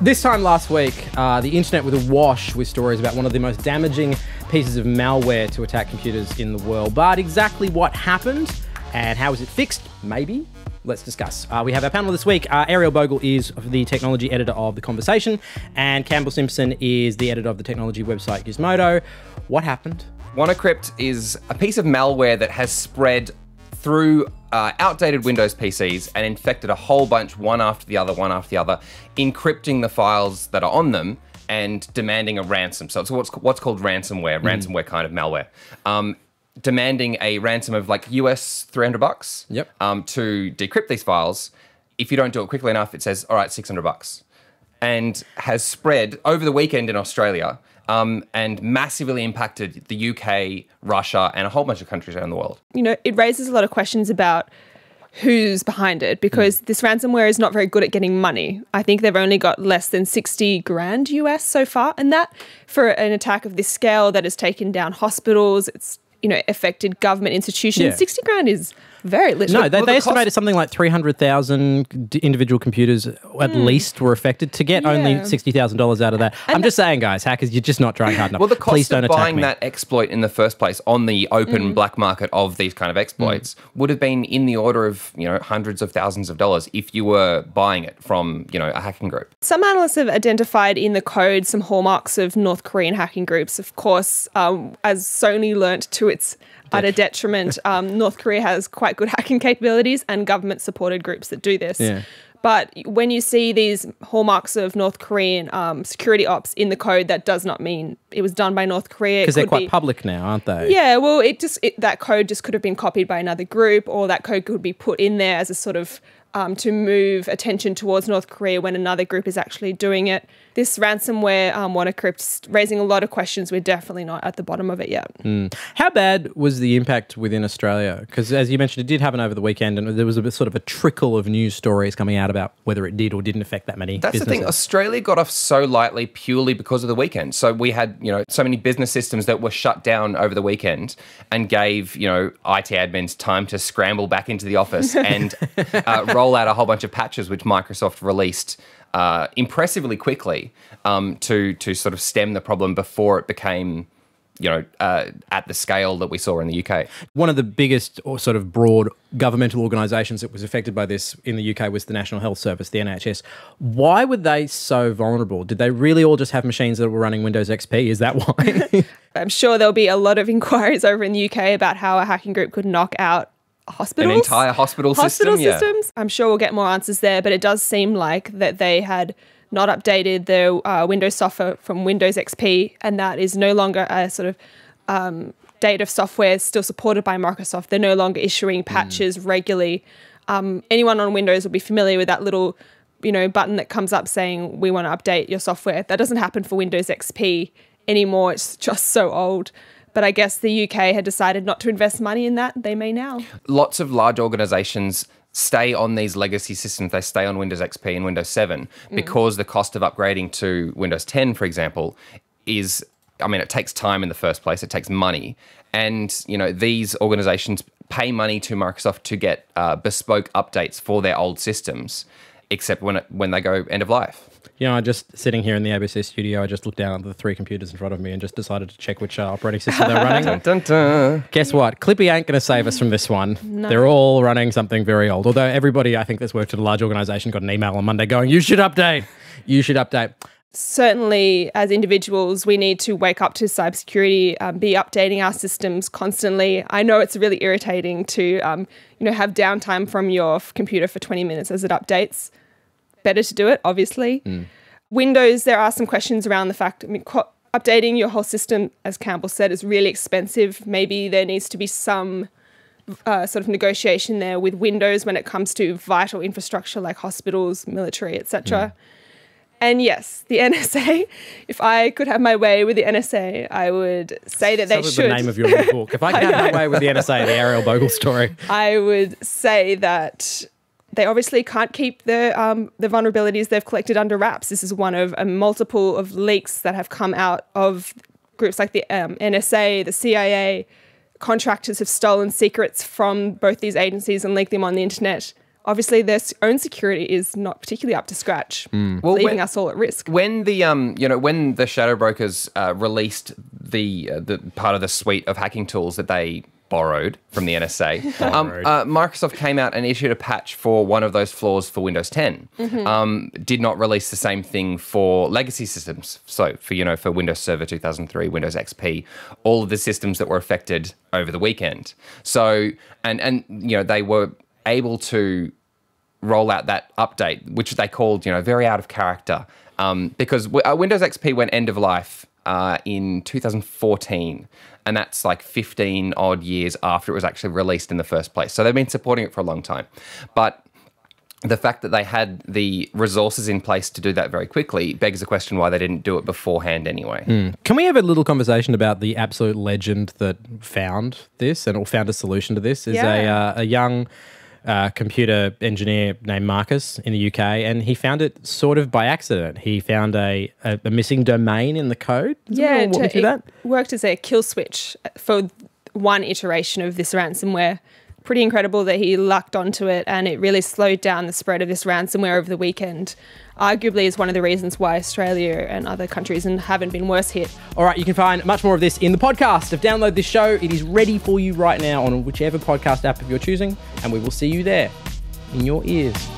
This time last week, the internet was awash with stories about one of the most damaging pieces of malware to attack computers in the world. But exactly what happened and how is it fixed? Maybe. Let's discuss. We have our panel this week. Ariel Bogle is the technology editor of The Conversation, and Campbell Simpson is the editor of the technology website Gizmodo. What happened? WannaCrypt is a piece of malware that has spread through outdated Windows PCs and infected a whole bunch, one after the other, encrypting the files that are on them and demanding a ransom. So it's what's called ransomware, ransomware kind of malware. Demanding a ransom of like US $300 to decrypt these files. If you don't do it quickly enough, it says, all right, $600. And has spread over the weekend in Australia and massively impacted the UK, Russia, and a whole bunch of countries around the world. You know, it raises a lot of questions about who's behind it, because this ransomware is not very good at getting money. I think they've only got less than 60 grand US so far. And that, for an attack of this scale that has taken down hospitals, it's, you know, affected government institutions, 60 grand is very little. No, they estimated something like 300,000 individual computers at least were affected. To get only $60,000 out of that. I'm just saying, guys, hackers, you're just not trying hard enough. Well, the cost Please don't of attack buying me. that exploit in the first place on the open black market of these kind of exploits would have been in the order of, you know, hundreds of thousands of dollars if you were buying it from, you know, a hacking group. Some analysts have identified in the code some hallmarks of North Korean hacking groups. Of course, as Sony learnt to its utter detriment, North Korea has quite good hacking capabilities and government-supported groups that do this. Yeah. But when you see these hallmarks of North Korean security ops in the code, that does not mean it was done by North Korea. Because they're quite public now, aren't they? Yeah, well, that code just could have been copied by another group, or that code could be put in there as a sort of to move attention towards North Korea when another group is actually doing it. This ransomware WannaCrypt's raising a lot of questions. We're definitely not at the bottom of it yet. How bad was the impact within Australia? Because as you mentioned, it did happen over the weekend, and there was a sort of a trickle of news stories coming out about whether it did or didn't affect that many businesses. That's the thing. Australia got off so lightly purely because of the weekend. So we had, you know, so many business systems that were shut down over the weekend and gave, you know, IT admins time to scramble back into the office and roll out a whole bunch of patches, which Microsoft released impressively quickly to sort of stem the problem before it became, you know, at the scale that we saw in the UK. One of the biggest or sort of broad governmental organisations that was affected by this in the UK was the National Health Service, the NHS. Why were they so vulnerable? Did they really all just have machines that were running Windows XP? Is that why? I'm sure there'll be a lot of inquiries over in the UK about how a hacking group could knock out hospitals. An entire hospital system? Systems. I'm sure we'll get more answers there, but it does seem like that they had not updated their Windows software from Windows XP, and that is no longer a sort of date of software still supported by Microsoft. They're no longer issuing patches regularly. Anyone on Windows will be familiar with that little, you know, button that comes up saying, we want to update your software. That doesn't happen for Windows XP anymore. It's just so old. But I guess the UK had decided not to invest money in that. They may now. Lots of large organisations stay on these legacy systems. They stay on Windows XP and Windows 7 because the cost of upgrading to Windows 10, for example, is, I mean, it takes time in the first place. It takes money. And, you know, these organisations pay money to Microsoft to get bespoke updates for their old systems, except when they go end of life. You know, just sitting here in the ABC studio, I just looked down at the 3 computers in front of me and just decided to check which operating system they're running. Dun, dun, dun. Guess what? Clippy ain't going to save us from this one. No. They're all running something very old. Although everybody, I think, that's worked at a large organisation got an email on Monday going, you should update. You should update. Certainly, as individuals, we need to wake up to cybersecurity, be updating our systems constantly. I know it's really irritating to, you know, have downtime from your computer for 20 minutes as it updates. Better to do it, obviously. Windows, there are some questions around the fact, I mean, updating your whole system, as Campbell said, is really expensive. Maybe there needs to be some sort of negotiation there with Windows when it comes to vital infrastructure like hospitals, military, etc. And yes, the NSA, if I could have my way with the NSA, I would say that they should. That's the name of your new book. If I could have my way with the NSA, the Ariel Bogle story. I would say that they obviously can't keep the vulnerabilities they've collected under wraps. This is one of a multiple of leaks that have come out of groups like the NSA, the CIA. Contractors have stolen secrets from both these agencies and leaked them on the internet obviously their own security is not particularly up to scratch, leaving us all at risk. When the when the shadow brokers released the part of the suite of hacking tools that they borrowed from the NSA, Microsoft came out and issued a patch for one of those flaws for Windows 10. Did not release the same thing for legacy systems. So for Windows Server 2003, Windows XP, all of the systems that were affected over the weekend. So and they were able to roll out that update, which they called very out of character, because Windows XP went end of life in 2014. And that's like 15 odd years after it was actually released in the first place. So they've been supporting it for a long time. But the fact that they had the resources in place to do that very quickly begs the question why they didn't do it beforehand anyway. Can we have a little conversation about the absolute legend that found this or found a solution to this? Is a young computer engineer named Marcus in the UK, and he found it sort of by accident. He found a missing domain in the code. Walk me through that? It worked as a kill switch for one iteration of this ransomware. Pretty incredible that he lucked onto it, and it really slowed down the spread of this ransomware over the weekend. Arguably is one of the reasons why Australia and other countries haven't been worse hit. All right, you can find much more of this in the podcast. Download this show. It is ready for you right now on whichever podcast app of your choosing, and we will see you there in your ears.